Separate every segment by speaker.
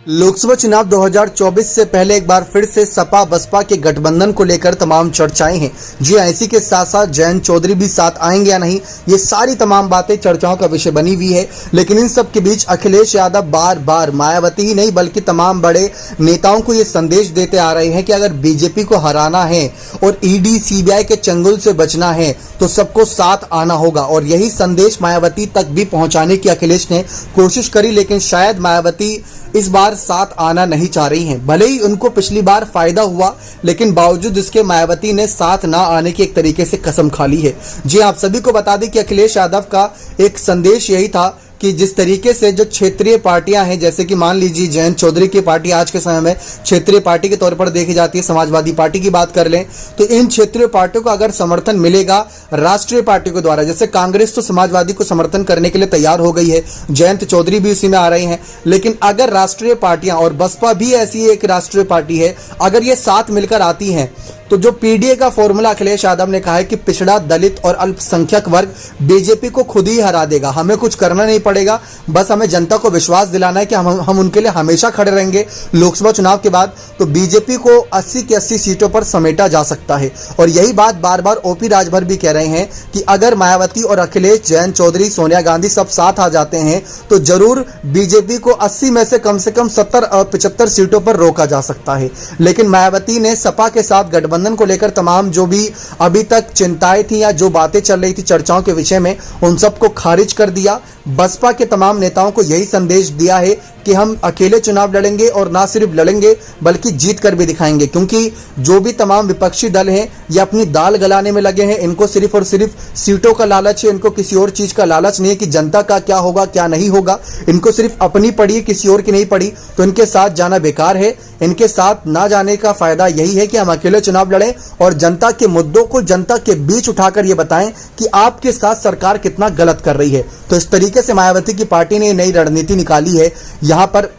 Speaker 1: लोकसभा चुनाव 2024 से पहले एक बार फिर से सपा बसपा के गठबंधन को लेकर तमाम चर्चाएं हैं। जी हां, इसी के साथ साथ जयंत चौधरी भी साथ आएंगे या नहीं, ये सारी तमाम बातें चर्चाओं का विषय बनी हुई है। लेकिन इन सब के बीच अखिलेश यादव बार बार मायावती ही नहीं बल्कि तमाम बड़े नेताओं को ये संदेश देते आ रहे हैं कि अगर बीजेपी को हराना है और ईडी सीबीआई के चंगुल से बचना है तो सबको साथ आना होगा। और यही संदेश मायावती तक भी पहुंचाने की अखिलेश ने कोशिश करी, लेकिन शायद मायावती इस बार साथ आना नहीं चाह रही हैं। भले ही उनको पिछली बार फायदा हुआ, लेकिन बावजूद इसके मायावती ने साथ ना आने की एक तरीके से कसम खा ली है। जी आप सभी को बता दें कि अखिलेश यादव का एक संदेश यही था कि जिस तरीके से जो क्षेत्रीय पार्टियां हैं, जैसे कि मान लीजिए जयंत चौधरी की पार्टी आज के समय में क्षेत्रीय पार्टी के तौर पर देखी जाती है, समाजवादी पार्टी की बात कर लें तो इन क्षेत्रीय पार्टियों को अगर समर्थन मिलेगा राष्ट्रीय पार्टी के द्वारा, जैसे कांग्रेस तो समाजवादी को समर्थन करने के लिए तैयार हो गई है, जयंत चौधरी भी इसी में आ रहे हैं, लेकिन अगर राष्ट्रीय पार्टियां और बसपा भी ऐसी एक राष्ट्रीय पार्टी है, अगर ये साथ मिलकर आती हैं तो जो पीडीए का फॉर्मूला अखिलेश यादव ने कहा है कि पिछड़ा, दलित और अल्पसंख्यक वर्ग बीजेपी को खुद ही हरा देगा। हमें कुछ करना नहीं पड़ेगा, बस हमें जनता को विश्वास दिलाना है कि हम उनके लिए हमेशा खड़े रहेंगे। लोकसभा चुनाव के बाद तो बीजेपी को 80 की 80 सीटों पर समेटा जा सकता है। और यही बात बार बार ओपी राजभर भी कह रहे हैं कि अगर मायावती और अखिलेश, जयंत चौधरी, सोनिया गांधी सब साथ आ जाते हैं तो जरूर बीजेपी को 80 में से कम 70 और 75 सीटों पर रोका जा सकता है। लेकिन मायावती ने सपा के साथ गठबंधन को लेकर तमाम जो भी अभी तक चिंताएं थी या जो बातें चल रही थी चर्चाओं के विषय में, उन सबको खारिज कर दिया। बसपा के तमाम नेताओं को यही संदेश दिया है कि हम अकेले चुनाव लड़ेंगे और ना सिर्फ लड़ेंगे बल्कि जीत कर भी दिखाएंगे, क्योंकि जो भी तमाम विपक्षी दल हैं ये अपनी दाल गलाने में लगे हैं। इनको सिर्फ और सिर्फ सीटों का लालच है, इनको किसी और चीज का लालच नहीं है कि जनता का क्या होगा क्या नहीं होगा। इनको सिर्फ अपनी पड़ी है, किसी और की नहीं पड़ी, तो इनके साथ जाना बेकार है। इनके साथ ना जाने का फायदा यही है कि हम अकेले चुनाव लड़ें और जनता के मुद्दों को जनता के बीच उठाकर ये बताएं कि आपके साथ सरकार कितना गलत कर रही है। तो इस तरीके से मायावती की पार्टी ने नई रणनीति निकाली है यहाँ पर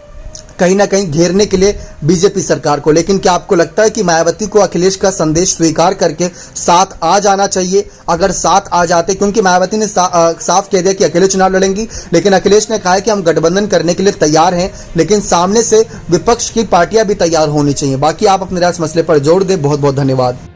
Speaker 1: कहीं ना कहीं घेरने के लिए बीजेपी सरकार को। लेकिन क्या आपको लगता है कि मायावती को अखिलेश का संदेश स्वीकार करके साथ आ जाना चाहिए? अगर साथ आ जाते, क्योंकि मायावती ने साफ कह दिया कि अकेले चुनाव लड़ेंगी, लेकिन अखिलेश ने कहा है कि हम गठबंधन करने के लिए तैयार हैं, लेकिन सामने से विपक्ष की पार्टियां भी तैयार होनी चाहिए। बाकी आप अपने राय इस मसले पर जोड़ दें। बहुत बहुत धन्यवाद।